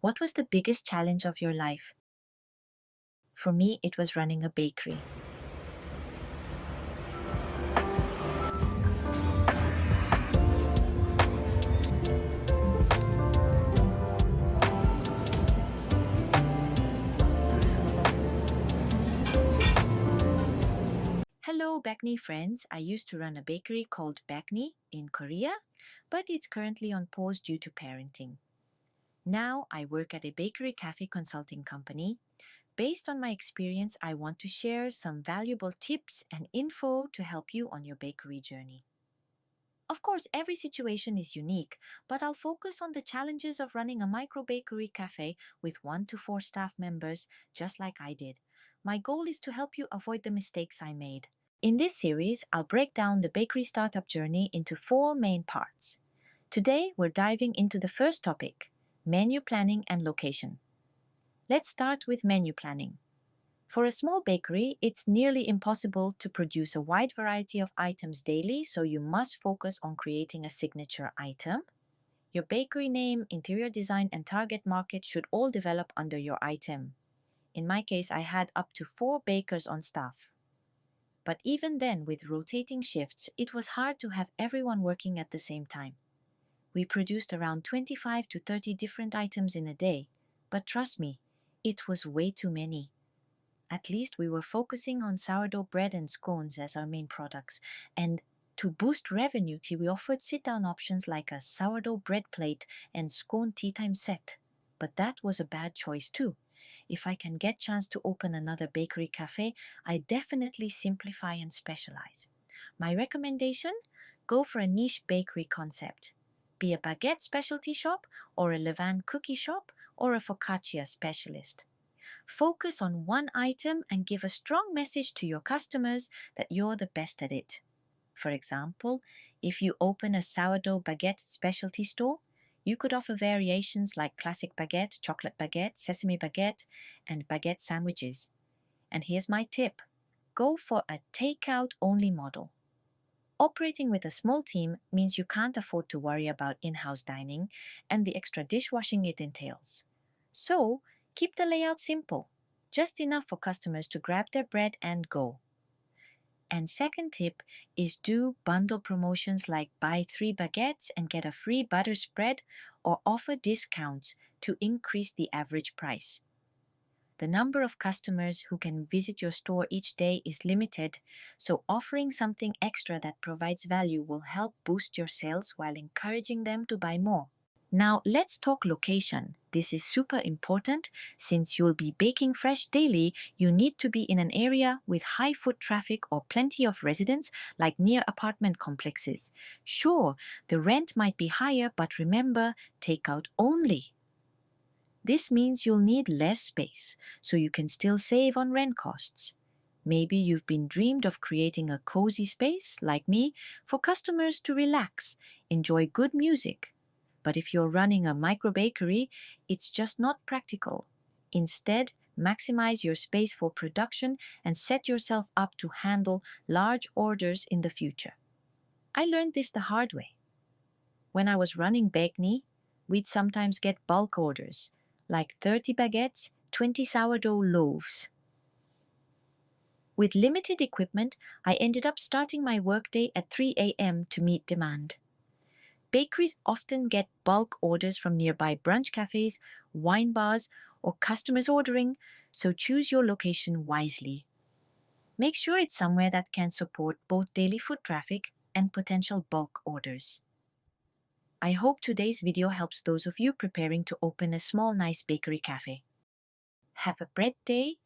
What was the biggest challenge of your life? For me, it was running a bakery. Hello, Bakney friends. I used to run a bakery called Bakney in Korea, but it's currently on pause due to parenting. Now I work at a bakery cafe consulting company. Based on my experience, I want to share some valuable tips and info to help you on your bakery journey. Of course, every situation is unique, but I'll focus on the challenges of running a micro bakery cafe with 1 to 4 staff members, just like I did. My goal is to help you avoid the mistakes I made. In this series, I'll break down the bakery startup journey into 4 main parts. Today, we're diving into the first topic, menu planning and location. Let's start with menu planning. For a small bakery, it's nearly impossible to produce a wide variety of items daily, so you must focus on creating a signature item. Your bakery name, interior design, and target market should all develop under your item. In my case, I had up to 4 bakers on staff. But even then, with rotating shifts, it was hard to have everyone working at the same time. We produced around 25 to 30 different items in a day, but trust me, it was way too many. At least we were focusing on sourdough bread and scones as our main products, and to boost revenue, we offered sit-down options like a sourdough bread plate and scone tea time set. But that was a bad choice too. If I can get chance to open another bakery cafe, I definitely simplify and specialize. My recommendation? Go for a niche bakery concept. Be a baguette specialty shop, or a levain cookie shop, or a focaccia specialist. Focus on one item and give a strong message to your customers that you're the best at it. For example, if you open a sourdough baguette specialty store, you could offer variations like classic baguette, chocolate baguette, sesame baguette, and baguette sandwiches. And here's my tip. Go for a takeout-only model. Operating with a small team means you can't afford to worry about in-house dining and the extra dishwashing it entails. So, keep the layout simple, just enough for customers to grab their bread and go. And second tip is do bundle promotions like buy 3 baguettes and get a free butter spread, or offer discounts to increase the average price. The number of customers who can visit your store each day is limited, so offering something extra that provides value will help boost your sales while encouraging them to buy more. Now, let's talk location. This is super important. Since you'll be baking fresh daily, you need to be in an area with high foot traffic or plenty of residents, like near apartment complexes. Sure, the rent might be higher, but remember, takeout only. This means you'll need less space, so you can still save on rent costs. Maybe you've been dreamed of creating a cozy space, like me, for customers to relax, enjoy good music. But if you're running a micro bakery, it's just not practical. Instead, maximize your space for production and set yourself up to handle large orders in the future. I learned this the hard way. When I was running Bakney, we'd sometimes get bulk orders, like 30 baguettes, 20 sourdough loaves. With limited equipment, I ended up starting my workday at 3 a.m. to meet demand. Bakeries often get bulk orders from nearby brunch cafes, wine bars, or customers ordering, so choose your location wisely. Make sure it's somewhere that can support both daily foot traffic and potential bulk orders. I hope today's video helps those of you preparing to open a small, nice bakery cafe. Have a bread day